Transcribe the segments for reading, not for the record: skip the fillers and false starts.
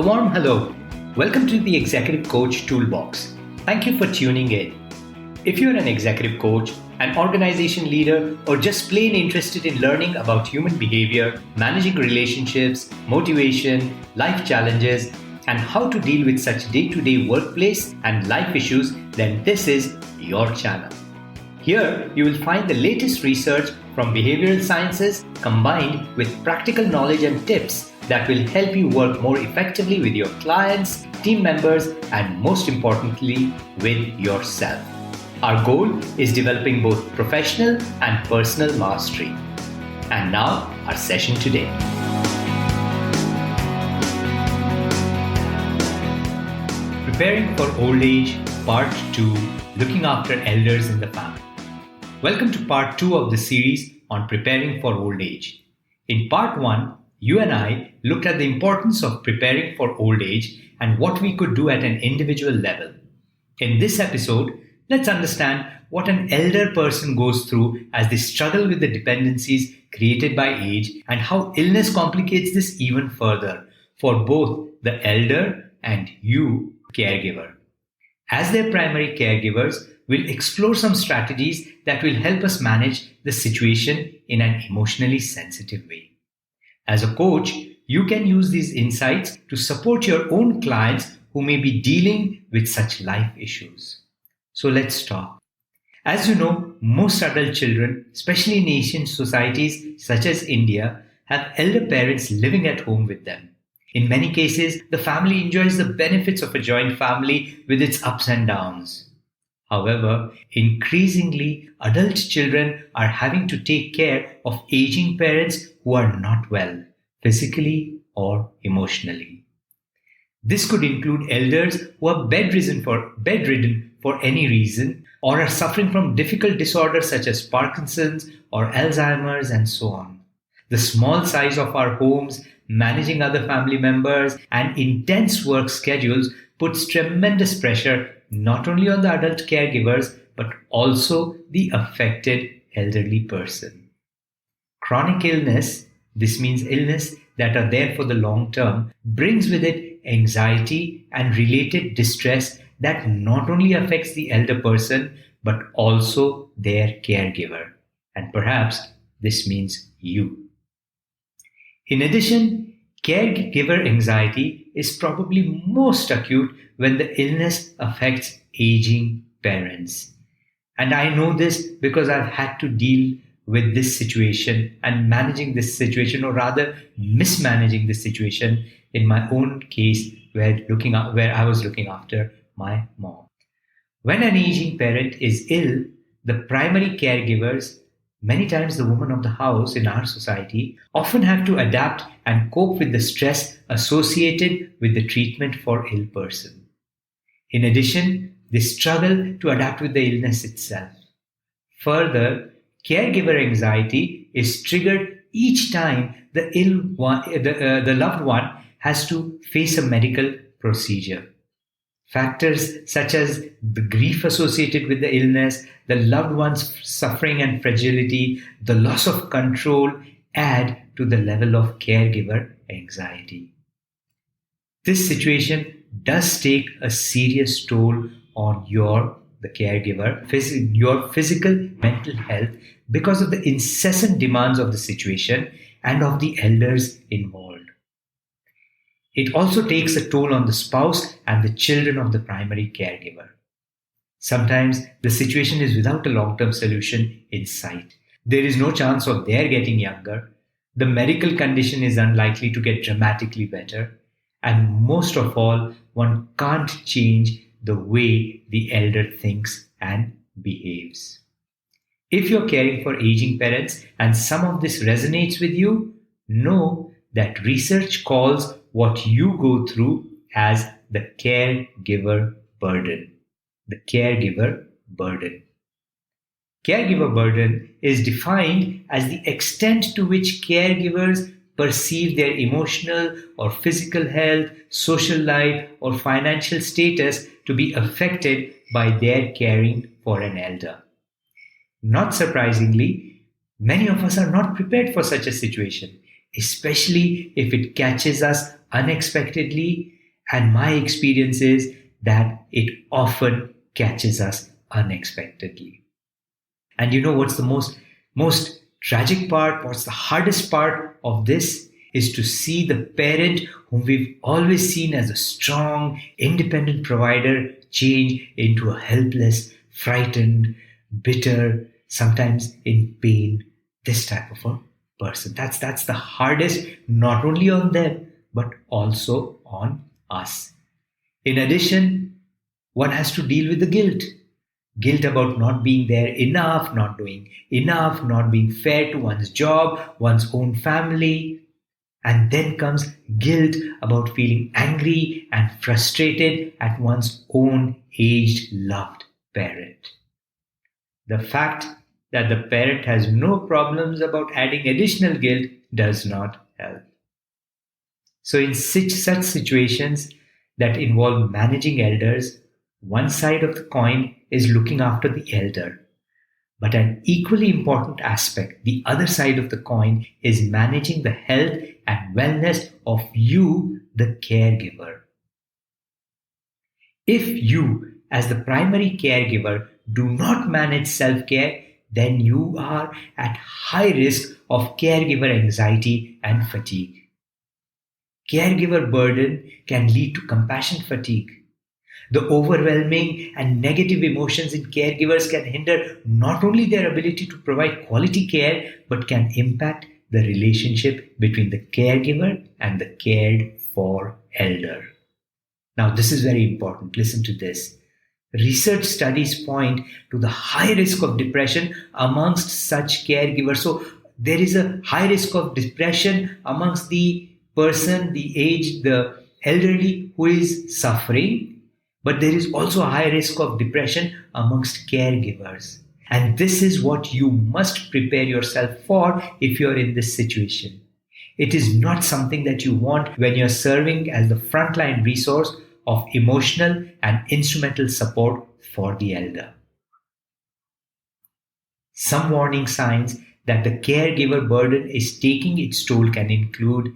A warm hello. Welcome to the Executive Coach Toolbox. Thank you for tuning in. If you're an executive coach, an organization leader, or just plain interested in learning about human behavior, managing relationships, motivation, life challenges, and how to deal with such day-to-day workplace and life issues, then this is your channel. Here, you will find the latest research from behavioral sciences combined with practical knowledge and tips that will help you work more effectively with your clients, team members, and most importantly, with yourself. Our goal is developing both professional and personal mastery. And now, our session today. Preparing for Old Age, Part 2, Looking After Elders in the Family. Welcome to Part 2 of the series on preparing for old age. In Part 1, you and I looked at the importance of preparing for old age and what we could do at an individual level. In this episode, let's understand what an elder person goes through as they struggle with the dependencies created by age and how illness complicates this even further for both the elder and you, caregiver. As their primary caregivers, we'll explore some strategies that will help us manage the situation in an emotionally sensitive way. As a coach, you can use these insights to support your own clients who may be dealing with such life issues. So let's talk. As you know, most adult children, especially in Asian societies such as India, have elder parents living at home with them. In many cases, the family enjoys the benefits of a joint family with its ups and downs. However, increasingly, adult children are having to take care of aging parents who are not well, physically or emotionally. This could include elders who are bedridden for any reason or are suffering from difficult disorders such as Parkinson's or Alzheimer's and so on. The small size of our homes, managing other family members, and intense work schedules puts tremendous pressure not only on the adult caregivers but also the affected elderly person. Chronic illness, this means illness that are there for the long term, brings with it anxiety and related distress that not only affects the elder person but also their caregiver. And perhaps this means you. In addition, caregiver anxiety is probably most acute when the illness affects aging parents. And I know this because I've had to deal with this situation and managing this situation, or rather mismanaging this situation in my own case where I was looking after my mom. When an aging parent is ill, the primary caregivers, many times the woman of the house in our society, often have to adapt and cope with the stress associated with the treatment for ill person. In addition, they struggle to adapt with the illness itself. Further, caregiver anxiety is triggered each time the loved one has to face a medical procedure. Factors such as the grief associated with the illness, the loved one's suffering and fragility, the loss of control add to the level of caregiver anxiety. This situation does take a serious toll on the caregiver, your physical, mental health because of the incessant demands of the situation and of the elders involved. It also takes a toll on the spouse and the children of the primary caregiver. Sometimes the situation is without a long-term solution in sight. There is no chance of their getting younger. The medical condition is unlikely to get dramatically better. And most of all, one can't change the way the elder thinks and behaves. If you're caring for aging parents and some of this resonates with you, know that research calls what you go through as the caregiver burden. The caregiver burden. Caregiver burden is defined as the extent to which caregivers perceive their emotional or physical health, social life, or financial status to be affected by their caring for an elder. Not surprisingly, many of us are not prepared for such a situation, especially if it catches us unexpectedly, and my experience is that it often catches us unexpectedly. And you know what's the most tragic part, what's the hardest part of this is to see the parent whom we've always seen as a strong, independent provider change into a helpless, frightened, bitter, sometimes in pain, this type of a person. That's the hardest, not only on them, but also on us. In addition, one has to deal with the guilt about not being there enough, not doing enough, not being fair to one's job, one's own family. And then comes guilt about feeling angry and frustrated at one's own aged, loved parent. The fact that the parent has no problems about adding additional guilt does not help. So, in such situations that involve managing elders, one side of the coin is looking after the elder. But an equally important aspect, the other side of the coin, is managing the health and wellness of you, the caregiver. If you, as the primary caregiver, do not manage self-care, then you are at high risk of caregiver anxiety and fatigue. Caregiver burden can lead to compassion fatigue. The overwhelming and negative emotions in caregivers can hinder not only their ability to provide quality care, but can impact the relationship between the caregiver and the cared for elder. Now, this is very important. Listen to this. Research studies point to the high risk of depression amongst such caregivers. So, there is a high risk of depression amongst the person, the aged, the elderly who is suffering. But there is also a high risk of depression amongst caregivers. And this is what you must prepare yourself for if you're in this situation. It is not something that you want when you're serving as the frontline resource of emotional and instrumental support for the elder. Some warning signs that the caregiver burden is taking its toll can include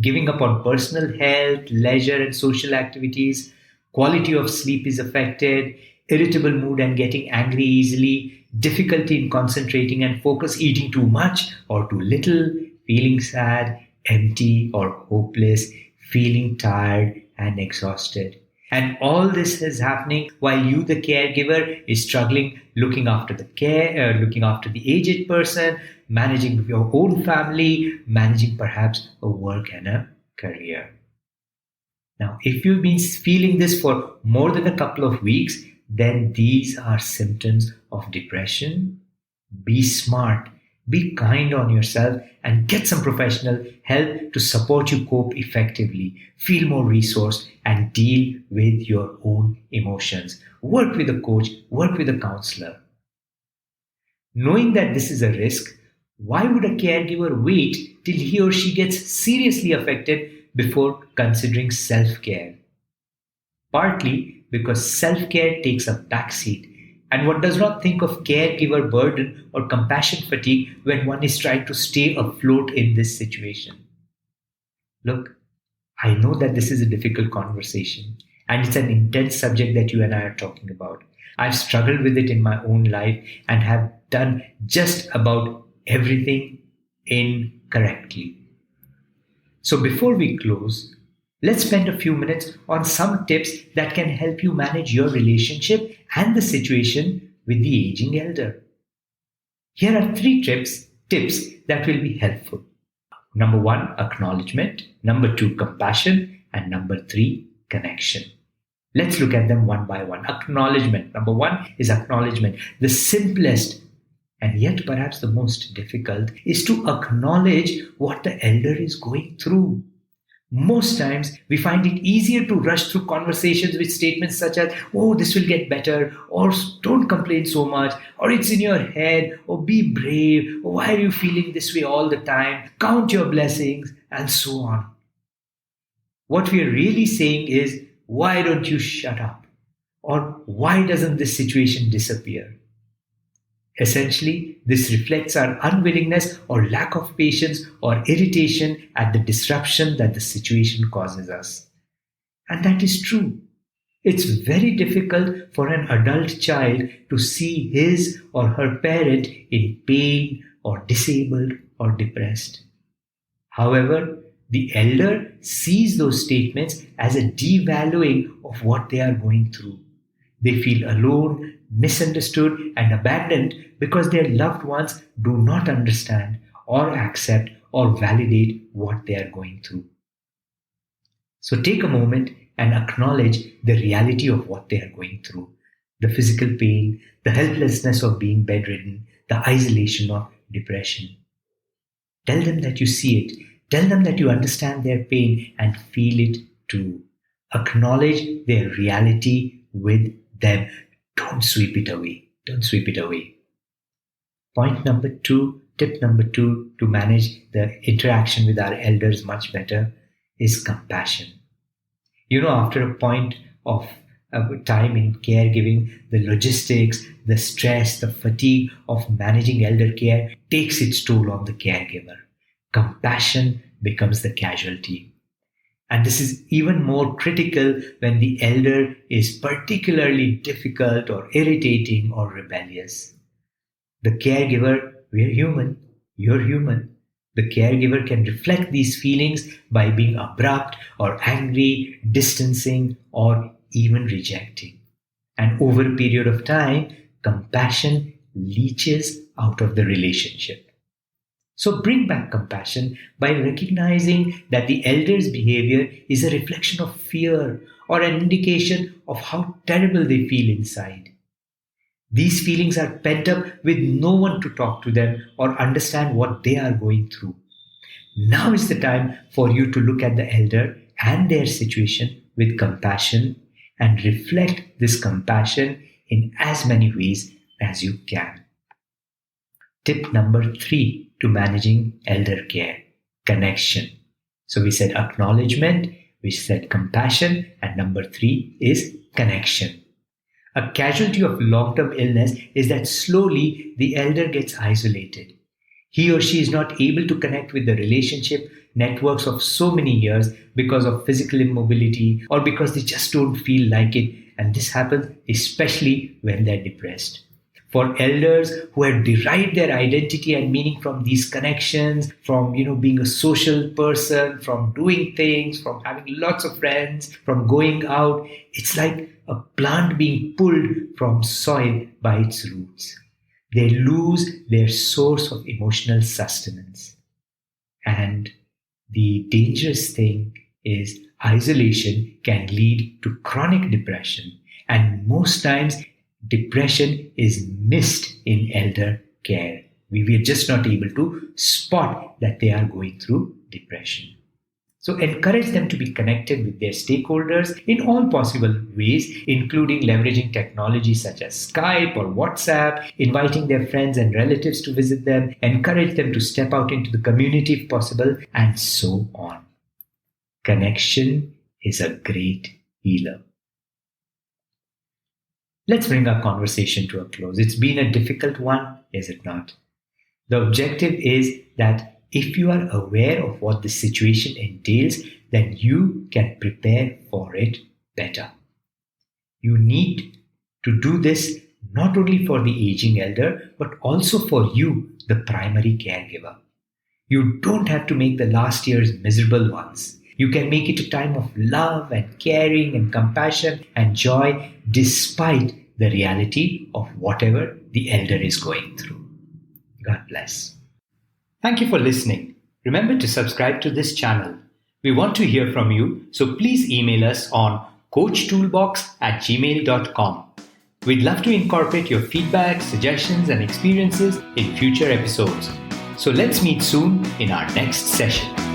giving up on personal health, leisure, and social activities. Quality of sleep is affected, irritable mood and getting angry easily, difficulty in concentrating and focus, eating too much or too little, feeling sad, empty or hopeless, feeling tired and exhausted. And all this is happening while you, the caregiver, is struggling looking after looking after the aged person, managing your own family, managing perhaps a work and a career. Now, if you've been feeling this for more than a couple of weeks, then these are symptoms of depression. Be smart, be kind on yourself, and get some professional help to support you cope effectively, feel more resourced, and deal with your own emotions. Work with a coach, work with a counselor. Knowing that this is a risk, why would a caregiver wait till he or she gets seriously affected before considering self-care? Partly because self-care takes a backseat, and one does not think of caregiver burden or compassion fatigue when one is trying to stay afloat in this situation. Look, I know that this is a difficult conversation and it's an intense subject that you and I are talking about. I've struggled with it in my own life and have done just about everything incorrectly. So before we close, let's spend a few minutes on some tips that can help you manage your relationship and the situation with the aging elder. Here are 3 tips that will be helpful. Number 1, acknowledgement. Number 2, compassion. And number 3, connection. Let's look at them one by one. Acknowledgement. Number 1 is acknowledgement. The simplest and yet perhaps the most difficult is to acknowledge what the elder is going through. Most times we find it easier to rush through conversations with statements such as, oh, this will get better, or don't complain so much, or it's in your head, or be brave, or why are you feeling this way all the time, count your blessings, and so on. What we are really saying is, why don't you shut up? Or why doesn't this situation disappear? Essentially, this reflects our unwillingness or lack of patience or irritation at the disruption that the situation causes us. And that is true. It's very difficult for an adult child to see his or her parent in pain or disabled or depressed. However, the elder sees those statements as a devaluing of what they are going through. They feel alone, misunderstood, and abandoned because their loved ones do not understand or accept or validate what they are going through. So take a moment and acknowledge the reality of what they are going through: the physical pain, the helplessness of being bedridden, the isolation of depression. Tell them that you see it. Tell them that you understand their pain and feel it too. Acknowledge their reality with them. Don't sweep it away. Don't sweep it away. Tip number two to manage the interaction with our elders much better is compassion. After a point of time in caregiving, the logistics, the stress, the fatigue of managing elder care takes its toll on the caregiver. Compassion becomes the casualty. And this is even more critical when the elder is particularly difficult or irritating or rebellious. The caregiver, we're human, you're human. The caregiver can reflect these feelings by being abrupt or angry, distancing, or even rejecting. And over a period of time, compassion leaches out of the relationship. So bring back compassion by recognizing that the elder's behavior is a reflection of fear or an indication of how terrible they feel inside. These feelings are pent up with no one to talk to them or understand what they are going through. Now is the time for you to look at the elder and their situation with compassion and reflect this compassion in as many ways as you can. Tip number 3 to managing elder care: connection. So we said acknowledgement, we said compassion, and number 3 is connection. A casualty of long-term illness is that slowly the elder gets isolated. He or she is not able to connect with the relationship networks of so many years because of physical immobility or because they just don't feel like it. And this happens especially when they're depressed. For elders who have derived their identity and meaning from these connections, from being a social person, from doing things, from having lots of friends, from going out, it's like a plant being pulled from soil by its roots. They lose their source of emotional sustenance. And the dangerous thing is isolation can lead to chronic depression. And most times, depression is missed in elder care. We are just not able to spot that they are going through depression. So encourage them to be connected with their stakeholders in all possible ways, including leveraging technology such as Skype or WhatsApp, inviting their friends and relatives to visit them, encourage them to step out into the community if possible, and so on. Connection is a great healer. Let's bring our conversation to a close. It's been a difficult one, is it not? The objective is that if you are aware of what the situation entails, then you can prepare for it better. You need to do this not only for the aging elder, but also for you, the primary caregiver. You don't have to make the last years miserable ones. You can make it a time of love and caring and compassion and joy despite the reality of whatever the elder is going through. God bless. Thank you for listening. Remember to subscribe to this channel. We want to hear from you, so please email us on coachtoolbox@gmail.com. We'd love to incorporate your feedback, suggestions, and experiences in future episodes. So let's meet soon in our next session.